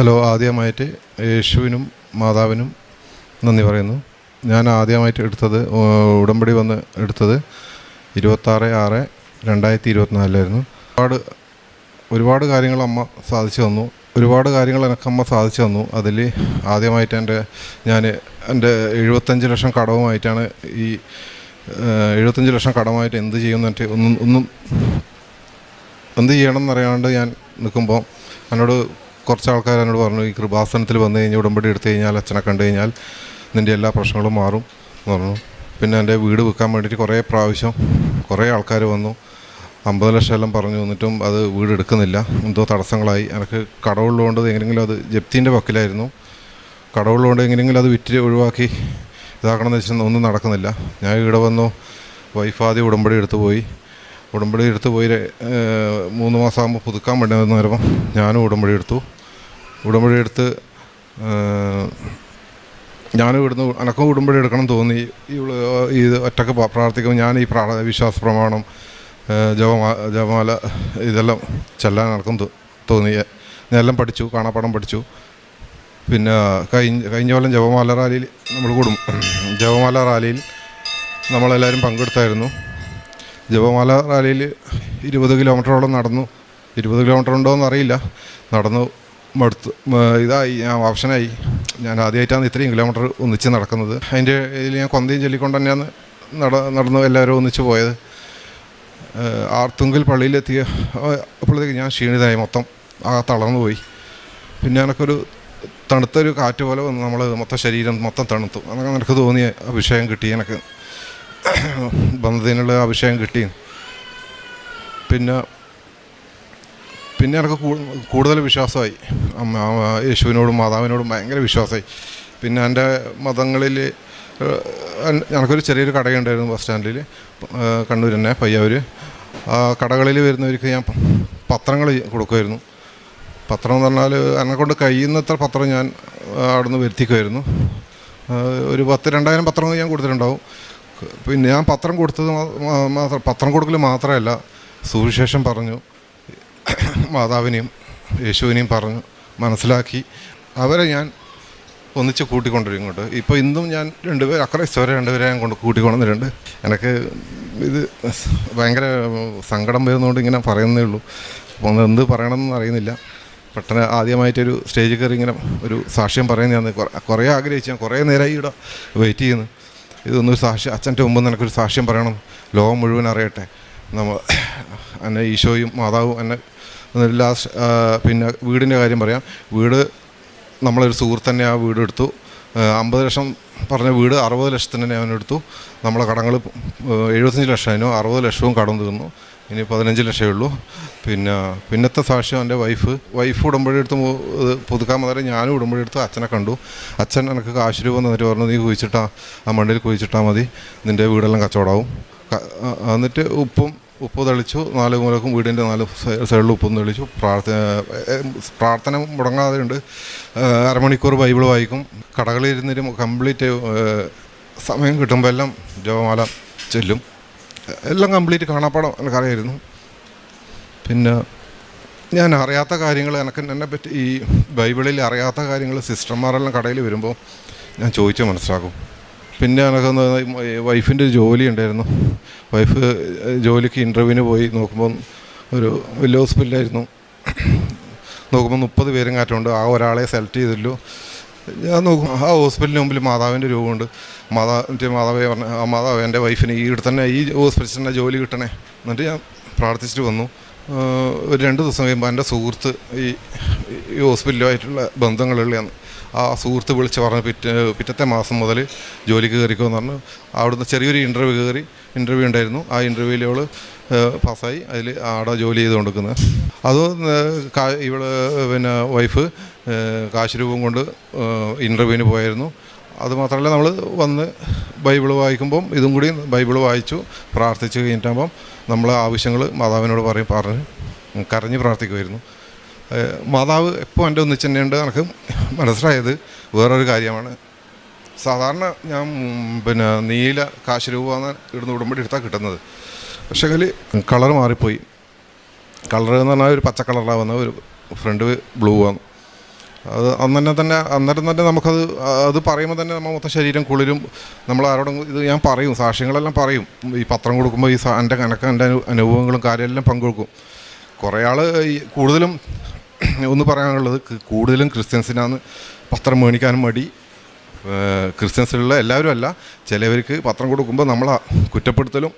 Hello, ആദ്യമായിട്ട് യേശുവിനും മാതാവിനും നന്ദി പറയുന്നു. ഞാൻ ആദ്യമായിട്ട് ഉടമ്പടി വന്ന് എടുത്തത് 26/6/2024 ഒരുപാട് കാര്യങ്ങൾ അമ്മ സാധിച്ചു തന്നു. ഒരുപാട് കാര്യങ്ങൾ അമ്മ സാധിച്ചു തന്നു. അതിൽ ആദ്യമായിട്ട് എൻ്റെ 75 ലക്ഷം കടവുമായിട്ടാണ് ഈ 75 ലക്ഷം കടമായിട്ട് എന്ത് ചെയ്യുമെന്നിട്ട് എന്ത് ചെയ്യണമെന്നറിയാണ്ട് ഞാൻ നിൽക്കുമ്പോൾ എന്നോട് കുറച്ച് ആൾക്കാർ എന്നോട് പറഞ്ഞു, ഈ കൃപാസനത്തിൽ വന്നു കഴിഞ്ഞാൽ ഉടമ്പടി എടുത്തു കഴിഞ്ഞാൽ അച്ഛനെ കണ്ടു കഴിഞ്ഞാൽ നിൻ്റെ എല്ലാ പ്രശ്നങ്ങളും മാറും എന്ന് പറഞ്ഞു. പിന്നെ എൻ്റെ വീട് വിൽക്കാൻ വേണ്ടിയിട്ട് കുറേ ആൾക്കാർ വന്നു. 50 ലക്ഷം എല്ലാം പറഞ്ഞു. എന്നിട്ടും അത് വീട് എടുക്കുന്നില്ല. എന്തോ തടസ്സങ്ങളായി. എനിക്ക് കടവുള്ളതുകൊണ്ട് എങ്ങനെയെങ്കിലും അത് ജപ്തിൻ്റെ വക്കിലായിരുന്നു. കടവുള്ളതുകൊണ്ട് എങ്ങനെയെങ്കിലും അത് വിറ്റ് ഒഴിവാക്കി ഇതാക്കണമെന്ന് വെച്ചാൽ ഒന്നും നടക്കുന്നില്ല. ഞാൻ ഇവിടെ വന്നു. വൈഫ് ആദ്യം ഉടമ്പടി എടുത്ത് പോയി 3 മാസമാകുമ്പോൾ പുതുക്കാൻ വേണ്ടി വന്നു വരുമ്പോൾ ഞാനും ഉടമ്പടി എടുത്ത് ഞാനും ഇവിടുന്ന് എനക്കും ഉടമ്പടി എടുക്കണം തോന്നി. ഇത് ഒറ്റക്ക് പ്രാർത്ഥിക്കുമ്പോൾ ഞാൻ ഈ വിശ്വാസ പ്രമാണം ജപമാല ഇതെല്ലാം ചെല്ലാൻ എനക്കും തോന്നി. ഞാൻ എല്ലാം പഠിച്ചു, കാണാപ്പാടം പഠിച്ചു. പിന്നെ കഴിഞ്ഞ കൊല്ലം ജപമാല റാലിയിൽ ജപമാല റാലിയിൽ നമ്മളെല്ലാവരും പങ്കെടുത്തായിരുന്നു. ജപമാല റാലിയിൽ 20 കിലോമീറ്ററോളം നടന്നു. 20 കിലോമീറ്റർ ഉണ്ടോയെന്ന് അറിയില്ല. നടന്നു ഇതായി, ഞാൻ ഓപ്ഷനായി. ഞാൻ ആദ്യമായിട്ടാണ് ഇത്രയും കിലോമീറ്റർ ഒന്നിച്ച് നടക്കുന്നത്. അതിൻ്റെ ഇതിൽ ഞാൻ കൊന്തയും ചൊല്ലിക്കൊണ്ട് തന്നെയാണ് നടന്നു എല്ലാവരും ഒന്നിച്ച് പോയത്. ആർത്തുങ്കൽ പള്ളിയിലെത്തിയ അപ്പോഴത്തേക്ക് ഞാൻ ക്ഷീണിതനായി, മൊത്തം തളർന്നു പോയി. പിന്നെ എനിക്കൊരു തണുത്തൊരു കാറ്റ് പോലെ വന്ന് മൊത്തം ശരീരം മൊത്തം തണുത്തു. അതൊക്കെ എനിക്ക് തോന്നിയ അഭിഷേകം കിട്ടി, എനിക്ക് ബന്ധത്തിനുള്ള അഭിഷേകം കിട്ടി. പിന്നെ എനിക്ക് കൂടുതൽ വിശ്വാസമായി. യേശുവിനോടും മാതാവിനോടും ഭയങ്കര വിശ്വാസമായി. പിന്നെ എൻ്റെ മതങ്ങളിൽ എനിക്കൊരു ചെറിയൊരു കടയുണ്ടായിരുന്നു ബസ് സ്റ്റാൻഡിൽ, കണ്ണൂർ തന്നെ, പയ്യാവൂർ. ആ കടകളിൽ വരുന്നവർക്ക് ഞാൻ പത്രങ്ങൾ കൊടുക്കുമായിരുന്നു. പത്രം എന്ന് പറഞ്ഞാൽ എന്നെക്കൊണ്ട് കഴിയുന്നത്ര പത്രം ഞാൻ അവിടെ നിന്ന് വരുത്തിക്കുമായിരുന്നു. ഒരു 10,000-2000 പത്രങ്ങൾ ഞാൻ കൊടുത്തിട്ടുണ്ടാവും. പിന്നെ ഞാൻ പത്രം കൊടുക്കൽ മാത്രമല്ല, സുവിശേഷം പറഞ്ഞു, മാതാവിനെയും യേശുവിനെയും പറഞ്ഞു മനസ്സിലാക്കി അവരെ ഞാൻ ഒന്നിച്ച് കൂട്ടിക്കൊണ്ടിരും ഇങ്ങോട്ട്. ഇപ്പോൾ ഇന്നും ഞാൻ രണ്ടുപേരെ ഞാൻ കൂട്ടിക്കൊണ്ടുവന്നിട്ടുണ്ട്. എനിക്ക് ഇത് ഭയങ്കര സങ്കടം വരുന്നതുകൊണ്ട് ഇങ്ങനെ പറയുന്നേ ഉള്ളൂ. അപ്പോൾ എന്ത് പറയണമെന്ന് അറിയുന്നില്ല. പെട്ടെന്ന് ആദ്യമായിട്ടൊരു സ്റ്റേജിൽ കയറി ഇങ്ങനെ ഒരു സാക്ഷ്യം പറയുന്നതാണ്. കുറേ ആഗ്രഹിച്ചു, ഞാൻ കുറേ നേരമായി ഇവിടെ വെയിറ്റ് ചെയ്യുന്നു. ഇതൊന്നൊരു സാക്ഷ്യം, അച്ഛൻ്റെ മുമ്പ് നിനക്കൊരു സാക്ഷ്യം പറയണം, ലോകം മുഴുവൻ അറിയട്ടെ. എന്നെ ഈശോയും മാതാവും എന്നെ പിന്നെ വീടിൻ്റെ കാര്യം പറയാം. വീട് നമ്മളൊരു സുഹൃത്ത് തന്നെ ആ വീട് എടുത്തു. 50 ലക്ഷം പറഞ്ഞ വീട് 60 ലക്ഷത്തിന് തന്നെ അവനെടുത്തു. നമ്മളെ കടങ്ങൾ 75 ലക്ഷമായിരുന്നു. 60 ലക്ഷവും കടം തീർന്നു. ഇനി 15 ലക്ഷമേ ഉള്ളൂ. പിന്നത്തെ സാക്ഷ്യം എൻ്റെ വൈഫ് ഉടമ്പടി എടുത്ത് പുതുക്കാൻ മുതലേ ഞാനും ഉടമ്പടി എടുത്ത് അച്ഛനെ കണ്ടു. അച്ഛൻ എനിക്ക് കാശ് രൂപ എന്നിട്ട് പറഞ്ഞു, നീ കുഴിച്ചിട്ടാ ആ മണ്ണിൽ കുഴിച്ചിട്ടാൽ മതി, നിൻ്റെ വീടെല്ലാം കച്ചവടമാവും. എന്നിട്ട് ഉപ്പ് തെളിച്ചു, 4 മൂലക്കും വീടിൻ്റെ 4 സൈഡിൽ ഉപ്പും തെളിച്ചു. പ്രാർത്ഥന മുടങ്ങാതെ ഉണ്ട്. അരമണിക്കൂർ ബൈബിൾ വായിക്കും. കടകളിൽ ഇരുന്നിട്ട് കംപ്ലീറ്റ് സമയം കിട്ടുമ്പോൾ എല്ലാം ജപമാല ചെല്ലും. എല്ലാം കംപ്ലീറ്റ് കാണാപ്പാടം എനിക്കറിയായിരുന്നു. പിന്നെ ഞാൻ അറിയാത്ത കാര്യങ്ങൾ എന്നെപ്പറ്റി ഈ ബൈബിളിൽ അറിയാത്ത കാര്യങ്ങൾ സിസ്റ്റർമാരെല്ലാം കടയിൽ വരുമ്പോൾ ഞാൻ ചോദിച്ച് മനസ്സിലാക്കും. പിന്നെ എനിക്കൊന്ന് വൈഫിൻ്റെ ഒരു ജോലി ഉണ്ടായിരുന്നു. വൈഫ് ജോലിക്ക് ഇൻ്റർവ്യൂവിന് പോയി നോക്കുമ്പോൾ ഒരു വലിയ ഹോസ്പിറ്റലായിരുന്നു. നോക്കുമ്പോൾ 30 പേരും കാറ്റുണ്ട്. ആ ഒരാളെ സെലക്ട് ചെയ്തില്ലോ. ഞാൻ നോക്കും, ആ ഹോസ്പിറ്റലിന് മുമ്പിൽ മാതാവിൻ്റെ രൂപമുണ്ട്. മാതാവേ പറഞ്ഞ, ആ മാതാവ് എൻ്റെ വൈഫിന് ഇവിടെ തന്നെ ഈ ഹോസ്പിറ്റലിൽ തന്നെ ജോലി കിട്ടണേ. എന്നിട്ട് ഞാൻ പ്രാർത്ഥിച്ചിട്ട് വന്നു. ഒരു 2 ദിവസം കഴിയുമ്പോൾ എൻ്റെ സുഹൃത്ത് ഈ ഹോസ്പിറ്റലുമായിട്ടുള്ള ബന്ധങ്ങളുള്ളതാണ്. ആ സുഹൃത്ത് വിളിച്ച് പറഞ്ഞ് പിറ്റത്തെ മാസം മുതൽ ജോലിക്ക് കയറിക്കുമെന്ന് പറഞ്ഞു. അവിടുന്ന് ചെറിയൊരു ഇൻ്റർവ്യൂ ഉണ്ടായിരുന്നു. ആ ഇൻ്റർവ്യൂവിൽ അവൾ പാസ്സായി. അതിൽ അവിടെ ജോലി ചെയ്ത് കൊടുക്കുന്നത്. അത് പിന്നെ വൈഫ് കാശ് രൂപം കൊണ്ട് ഇൻ്റർവ്യൂവിന് പോയായിരുന്നു. അതുമാത്രമല്ല, നമ്മൾ വന്ന് ബൈബിൾ വായിക്കുമ്പം ഇതും കൂടി ബൈബിൾ വായിച്ചു പ്രാർത്ഥിച്ച് കഴിഞ്ഞിട്ടാകുമ്പം നമ്മളെ ആവശ്യങ്ങൾ മാതാവിനോട് പറഞ്ഞ് കരഞ്ഞ് പ്രാർത്ഥിക്കുമായിരുന്നു. മാതാവ് എപ്പോൾ എൻ്റെ ഒന്നിച്ച് തന്നെയുണ്ട്. എനിക്ക് മനസ്സിലായത് വേറൊരു കാര്യമാണ്. സാധാരണ ഞാൻ നീല കാശ് രൂപമാണ് ഇവിടുന്ന് ഉടമ്പടി എടുത്താൽ കിട്ടുന്നത്. പക്ഷേ കളർ മാറിപ്പോയി. കളർ എന്ന് പറഞ്ഞാൽ ഒരു പച്ച കളറാണ് വന്നത്, ഒരു ഫ്രണ്ട് ബ്ലൂ ആണ്. അത് അന്നേരം തന്നെ അത് പറയുമ്പോൾ തന്നെ നമ്മൾ മൊത്തം ശരീരം കുളിരും. നമ്മൾ ആരോടും ഇത് ഞാൻ പറയും, സാക്ഷ്യങ്ങളെല്ലാം പറയും. ഈ പത്രം കൊടുക്കുമ്പോൾ എൻ്റെ അനുഭവങ്ങളും കാര്യമെല്ലാം പങ്കുവെക്കും. കുറേ ആൾ ഈ കൂടുതലും ഒന്ന് പറയാനുള്ളത്, കൂടുതലും ക്രിസ്ത്യൻസിനാണ് പത്രം മേടിക്കാനും മടി. ക്രിസ്ത്യൻസിലുള്ള എല്ലാവരും അല്ല, ചിലവർക്ക് പത്രം കൊടുക്കുമ്പോൾ നമ്മളെ കുറ്റപ്പെടുത്തലും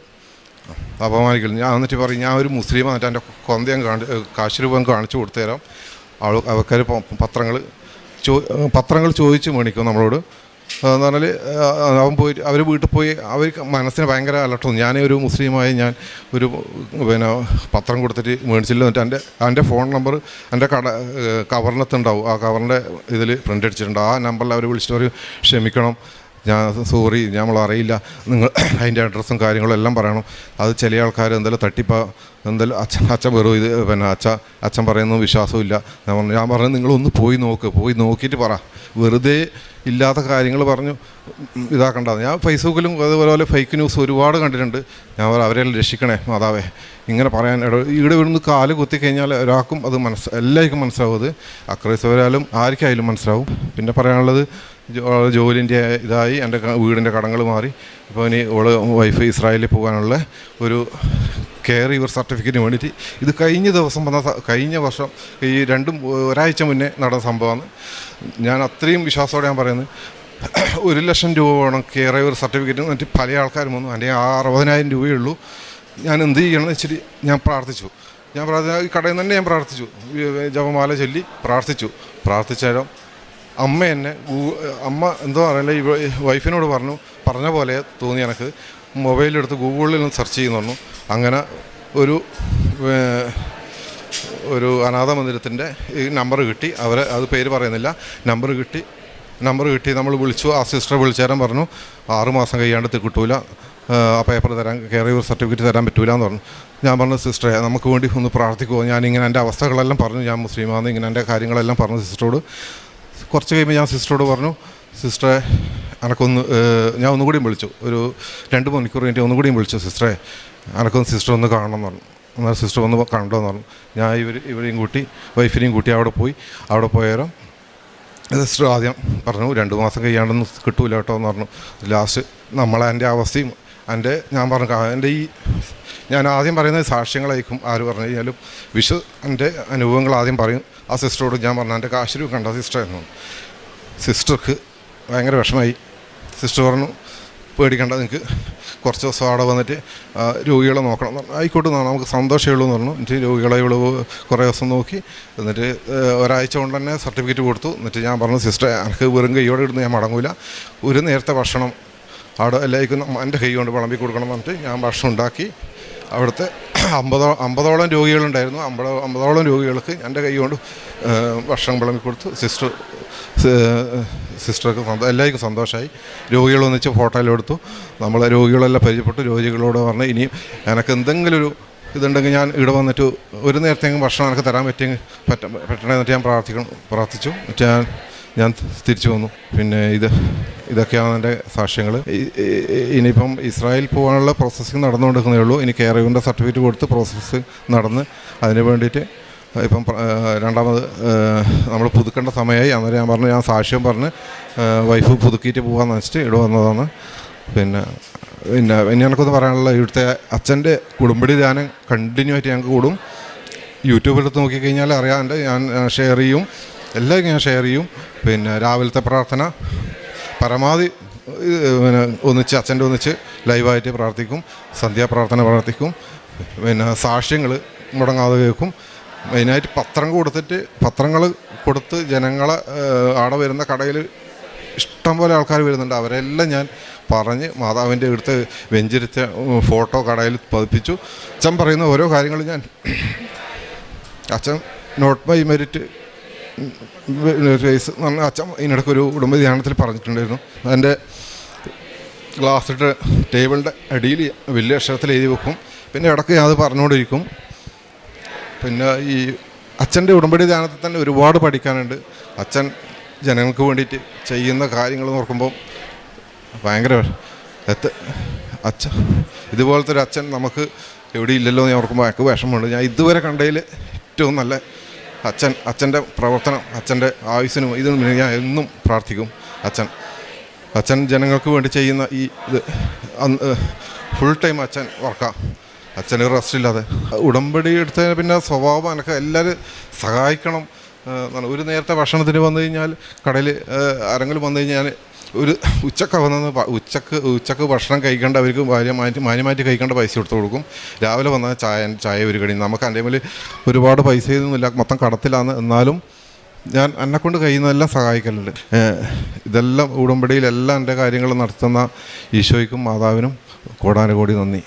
അപമാനിക്കലും. ഞാൻ എന്നിട്ട് പറയും, ഞാൻ ഒരു മുസ്ലിം എന്നിട്ട് എൻ്റെ കൊന്ത ഞാൻ കാശ് രൂപ കാണിച്ചു കൊടുത്തു തരാം. ആൾക്കാർ പത്രങ്ങൾ ചോദിച്ച് മേടിക്കും നമ്മളോട്. എന്ന് പറഞ്ഞാൽ അവർ വീട്ടിൽ പോയി അവർക്ക് മനസ്സിന് ഭയങ്കര അലട്ടും. ഞാൻ ഒരു മുസ്ലിമായി ഞാൻ ഒരു പത്രം കൊടുത്തിട്ട് മേടിച്ചില്ല. എന്നിട്ട് എൻ്റെ ഫോൺ നമ്പർ എൻ്റെ കവറിനകത്തുണ്ടാവും. ആ കവറിൻ്റെ ഇതിൽ പ്രിൻ്റ് അടിച്ചിട്ടുണ്ട്. ആ നമ്പറിൽ അവർ വിളിച്ചിട്ട് പറയും, ക്ഷമിക്കണം, സോറി, നമ്മളറിയില്ല, നിങ്ങൾ അതിൻ്റെ അഡ്രസ്സും കാര്യങ്ങളും എല്ലാം പറയണം. അത് ചില ആൾക്കാർ എന്തെങ്കിലും എന്തെങ്കിലും അച്ഛൻ വെറും ഇത് അച്ഛൻ പറയുന്ന വിശ്വാസമില്ല. ഞാൻ പറഞ്ഞു, നിങ്ങളൊന്ന് പോയി നോക്കിയിട്ട് പറ, വെറുതെ ഇല്ലാത്ത കാര്യങ്ങൾ പറഞ്ഞു ഇതാക്കണ്ട. ഞാൻ ഫേസ്ബുക്കിലും അതുപോലെ ഫേക്ക് ന്യൂസ് ഒരുപാട് കണ്ടിട്ടുണ്ട്. ഞാൻ അവരെല്ലാം രക്ഷിക്കണേ മാതാവേ, ഇങ്ങനെ പറയാൻ ഇവിടെ ഇവിടുന്ന് കാല് കുത്തിക്കഴിഞ്ഞാൽ ഒരാൾക്കും അത് എല്ലാവർക്കും മനസ്സിലാവും. അത് അക്രൈസ്തവരായാലും ആർക്കായാലും മനസ്സിലാവും. പിന്നെ പറയാനുള്ളത്, ജോലിൻ്റെ ഇതായി എൻ്റെ വീടിൻ്റെ കടങ്ങൾ മാറി. ഇപ്പോൾ ഇനി വൈഫ് ഇസ്രായേലിൽ പോകാനുള്ള ഒരു കെയർ റിവർ സർട്ടിഫിക്കറ്റിന് വേണ്ടിയിട്ട്, ഇത് കഴിഞ്ഞ വർഷം ഈ ഒരാഴ്ച മുന്നേ നടന്ന സംഭവമാണ്. ഞാൻ അത്രയും വിശ്വാസത്തോടെ ഞാൻ പറയുന്നത്, 1,00,000 രൂപ വേണം കെയർ റിവർ സർട്ടിഫിക്കറ്റ്. എന്നിട്ട് പല ആൾക്കാരും വന്നു, എൻ്റെ 60,000 രൂപയേ ഉള്ളൂ, ഞാൻ എന്ത് ചെയ്യണമെന്ന് വെച്ചിട്ട് ഞാൻ പ്രാർത്ഥിച്ചു. ഈ കടയിൽ തന്നെ ഞാൻ പ്രാർത്ഥിച്ചു, ജപമാല ചൊല്ലി പ്രാർത്ഥിച്ചാലും അമ്മ എന്തോ അറിയില്ല, ഈ വൈഫിനോട് പറഞ്ഞ പോലെ തോന്നി എനിക്ക്. മൊബൈലെടുത്ത് ഗൂഗിളിൽ നിന്ന് സെർച്ച് ചെയ്യുന്നു. അങ്ങനെ ഒരു അനാഥ മന്ദിരത്തിൻ്റെ ഈ നമ്പർ കിട്ടി. അത് പേര് പറയുന്നില്ല. നമ്പർ കിട്ടി നമ്മൾ വിളിച്ചു. ആ സിസ്റ്ററെ വിളിച്ചേരാൻ പറഞ്ഞു, 6 മാസം കഴിയാണ്ട് കിട്ടൂല, ആ പേപ്പർ തരാൻ, കെയർ റിവർ സർട്ടിഫിക്കറ്റ് തരാൻ പറ്റൂല എന്ന് പറഞ്ഞു. ഞാൻ പറഞ്ഞു, സിസ്റ്ററെ നമുക്ക് വേണ്ടി ഒന്ന് പ്രാർത്ഥിക്കുമോ? ഞാനിങ്ങനെ എൻ്റെ അവസ്ഥകളെല്ലാം പറഞ്ഞു, ഞാൻ മുസ്ലിമാണെന്ന് ഇങ്ങനെ എൻ്റെ കാര്യങ്ങളെല്ലാം പറഞ്ഞു സിസ്റ്ററോട്. കുറച്ച് കഴിയുമ്പോൾ ഞാൻ സിസ്റ്ററോട് പറഞ്ഞു, സിസ്റ്ററെ ഞാൻ ഒന്നുകൂടിയും വിളിച്ചു, ഒരു 2 മണിക്കൂർ കഴിഞ്ഞിട്ട് ഒന്നുകൂടിയും വിളിച്ചു, സിസ്റ്ററെ സിസ്റ്റർ ഒന്ന് കാണണം എന്ന് പറഞ്ഞു. എന്നാൽ സിസ്റ്റർ ഒന്ന് കണ്ടോന്ന് പറഞ്ഞു. ഞാൻ ഇവരെയും കൂട്ടി വൈഫിനെയും കൂട്ടി അവിടെ പോയാലും സിസ്റ്റർ ആദ്യം പറഞ്ഞു, 2 മാസം കഴിയാണ്ടൊന്നും കിട്ടൂല കേട്ടോ എന്ന് പറഞ്ഞു. ലാസ്റ്റ് എൻ്റെ അവസ്ഥയും ഞാൻ പറഞ്ഞു, ഞാൻ ആദ്യം പറയുന്നത് സാക്ഷ്യങ്ങളായിരിക്കും ആര് പറഞ്ഞു കഴിഞ്ഞാലും. എൻ്റെ അനുഭവങ്ങൾ ആദ്യം പറയും. ആ സിസ്റ്ററോട് ഞാൻ പറഞ്ഞു, എൻ്റെ കാശ് രൂപ കണ്ട സിസ്റ്റർ എന്ന്. സിസ്റ്റർക്ക് ഭയങ്കര വിഷമമായി. സിസ്റ്റർ പറഞ്ഞു, പേടിക്കണ്ട, നിങ്ങൾക്ക് കുറച്ച് ദിവസം അവിടെ വന്നിട്ട് രോഗികളെ നോക്കണം എന്ന് പറഞ്ഞു. ആയിക്കോട്ടെ, നമുക്ക് സന്തോഷമേ ഉള്ളൂ എന്ന് പറഞ്ഞു. എന്നിട്ട് രോഗികളെ കുറേ ദിവസം നോക്കി, എന്നിട്ട് ഒരാഴ്ച കൊണ്ട് തന്നെ സർട്ടിഫിക്കറ്റ് കൊടുത്തു. എന്നിട്ട് ഞാൻ പറഞ്ഞു, സിസ്റ്റർ എനിക്ക് വെറും കൈയോടെ ഇടുന്ന് ഞാൻ മടങ്ങൂല, ഒരു നേരത്തെ ഭക്ഷണം അവിടെ എല്ലാവർക്കും എൻ്റെ കൈ കൊണ്ട് വിളമ്പി കൊടുക്കണം എന്ന് പറഞ്ഞിട്ട് ഞാൻ ഭക്ഷണം ഉണ്ടാക്കി. അവിടുത്തെ 50ഓളം രോഗികളുണ്ടായിരുന്നു. 50ഓളം രോഗികൾക്ക് എൻ്റെ കൈ കൊണ്ട് ഭക്ഷണം വിളമ്പി കൊടുത്തു. സിസ്റ്റർക്ക് എല്ലാവർക്കും സന്തോഷമായി. രോഗികളൊന്നിച്ച് ഫോട്ടോയിലെടുത്തു. നമ്മളെ രോഗികളെല്ലാം പരിചയപ്പെട്ടു. രോഗികളോട് പറഞ്ഞ്, ഇനിയും എനിക്ക് എന്തെങ്കിലും ഒരു ഇതുണ്ടെങ്കിൽ ഞാൻ ഇവിടെ വന്നിട്ട് ഒരു നേരത്തെങ്കിലും ഭക്ഷണം എനിക്ക് തരാൻ പറ്റണേ എന്നിട്ട് ഞാൻ പ്രാർത്ഥിച്ചു. എന്നിട്ട് ഞാൻ തിരിച്ചു വന്നു. പിന്നെ ഇതൊക്കെയാണ് എൻ്റെ സാക്ഷ്യങ്ങൾ. ഇനിയിപ്പം ഇസ്രായേൽ പോകാനുള്ള പ്രോസസ്സിങ് നടന്നുകൊണ്ടിരിക്കുന്നേ ഉള്ളൂ. ഇനി കെയർ റിവറിൻ്റെ സർട്ടിഫിക്കറ്റ് കൊടുത്ത് പ്രോസസ്സ് നടന്ന് അതിന് വേണ്ടിയിട്ട് ഇപ്പം രണ്ടാമത് നമ്മൾ പുതുക്കേണ്ട സമയമായി. അന്നേരം ഞാൻ പറഞ്ഞു, ഞാൻ സാക്ഷ്യം പറഞ്ഞ് വൈഫ് പുതുക്കിയിട്ട് പോകാമെന്ന് വെച്ചിട്ട് ഇവിടെ വന്നതാണ്. പിന്നെ എനിക്കൊന്ന് പറയാനുള്ള, ഇവിടുത്തെ അച്ഛൻ്റെ കുടുംബടി ധ്യാനം കണ്ടിന്യൂ ആയിട്ട് ഞങ്ങൾക്ക് കൂടും. യൂട്യൂബിലെടുത്ത് നോക്കിക്കഴിഞ്ഞാൽ അറിയാം, ഞാൻ ഷെയർ ചെയ്യും, എല്ലാം ഞാൻ ഷെയർ ചെയ്യും. പിന്നെ രാവിലത്തെ പ്രാർത്ഥന പരമാവധി ഒന്നിച്ച് അച്ഛൻ്റെ ഒന്നിച്ച് ലൈവായിട്ട് പ്രാർത്ഥിക്കും. സന്ധ്യാപ്രാർത്ഥന പ്രാർത്ഥിക്കും. പിന്നെ സാക്ഷ്യങ്ങൾ മുടങ്ങാതെ കേൾക്കും. മെയിനായിട്ട് പത്രങ്ങൾ കൊടുത്ത് ജനങ്ങളെ അവിടെ വരുന്ന കടയിൽ ഇഷ്ടംപോലെ ആൾക്കാർ വരുന്നുണ്ട്. അവരെല്ലാം ഞാൻ പറഞ്ഞ് മാതാവിൻ്റെ അടുത്ത് വെഞ്ചരിച്ച ഫോട്ടോ കടയിൽ പതിപ്പിച്ചു. അച്ഛൻ പറയുന്ന ഓരോ കാര്യങ്ങളും അച്ഛൻ നോട്ട് ബൈ മെറിറ്റ് റേസ് എന്ന് പറഞ്ഞാൽ അച്ഛൻ ഇതിനിടയ്ക്കൊരു കുടുംബ ധ്യാനത്തിൽ പറഞ്ഞിട്ടുണ്ടായിരുന്നു. എൻ്റെ ഗ്ലാസ്സിട്ട് ടേബിളിൻ്റെ അടിയിൽ വലിയ അക്ഷരത്തിൽ എഴുതി വെക്കും. പിന്നെ ഇടയ്ക്ക് ഞാൻ അത് പറഞ്ഞുകൊണ്ടിരിക്കും. പിന്നെ ഈ അച്ഛൻ്റെ ഉടമ്പടി ധ്യാനത്തിൽ തന്നെ ഒരുപാട് പഠിക്കാനുണ്ട്. അച്ഛൻ ജനങ്ങൾക്ക് വേണ്ടിയിട്ട് ചെയ്യുന്ന കാര്യങ്ങൾ നോക്കുമ്പോൾ ഭയങ്കര അച്ഛൻ ഇതുപോലത്തെ ഒരു അച്ഛൻ നമുക്ക് എവിടെ ഇല്ലല്ലോ എന്ന് ഓർക്കുമ്പോൾ എനിക്ക് വിഷമമുണ്ട്. ഞാൻ ഇതുവരെ കണ്ടതിൽ ഏറ്റവും നല്ല അച്ഛൻ്റെ പ്രവർത്തനം, അച്ഛൻ്റെ ആയുസ്സിനും ഇതിനും ഞാൻ എന്നും പ്രാർത്ഥിക്കും. അച്ഛൻ ജനങ്ങൾക്ക് വേണ്ടി ചെയ്യുന്ന ഈ ഇത് ഫുൾ ടൈം അച്ഛൻ വർക്കാണ്. അച്ഛന് റെസ്റ്റ് ഇല്ലാതെ ഉടമ്പടി എടുത്തതിന് പിന്നെ സ്വഭാവം എനിക്ക് എല്ലാവരും സഹായിക്കണം. ഒരു നേരത്തെ ഭക്ഷണത്തിന് വന്നു കഴിഞ്ഞാൽ കടയിൽ ആരെങ്കിലും വന്നു കഴിഞ്ഞാൽ ഒരു ഉച്ചക്ക വന്നത് ഉച്ചക്ക് ഭക്ഷണം കഴിക്കേണ്ട അവർക്ക് മാന്യമായിട്ട് കഴിക്കേണ്ട പൈസ എടുത്തു കൊടുക്കും. രാവിലെ വന്നാൽ ചായ ഒരു കടി. നമുക്ക് എൻ്റെ മേൽ ഒരുപാട് പൈസ ഒന്നുമില്ല, മൊത്തം കടത്തിലാണ്. എന്നാലും ഞാൻ എന്നെക്കൊണ്ട് കഴിയുന്നതെല്ലാം സഹായിക്കലുണ്ട്. ഇതെല്ലാം ഉടമ്പടിയിലെല്ലാം എൻ്റെ കാര്യങ്ങൾ നടത്തുന്ന ഈശോയ്ക്കും മാതാവിനും കോടാനുകോടി നന്ദി.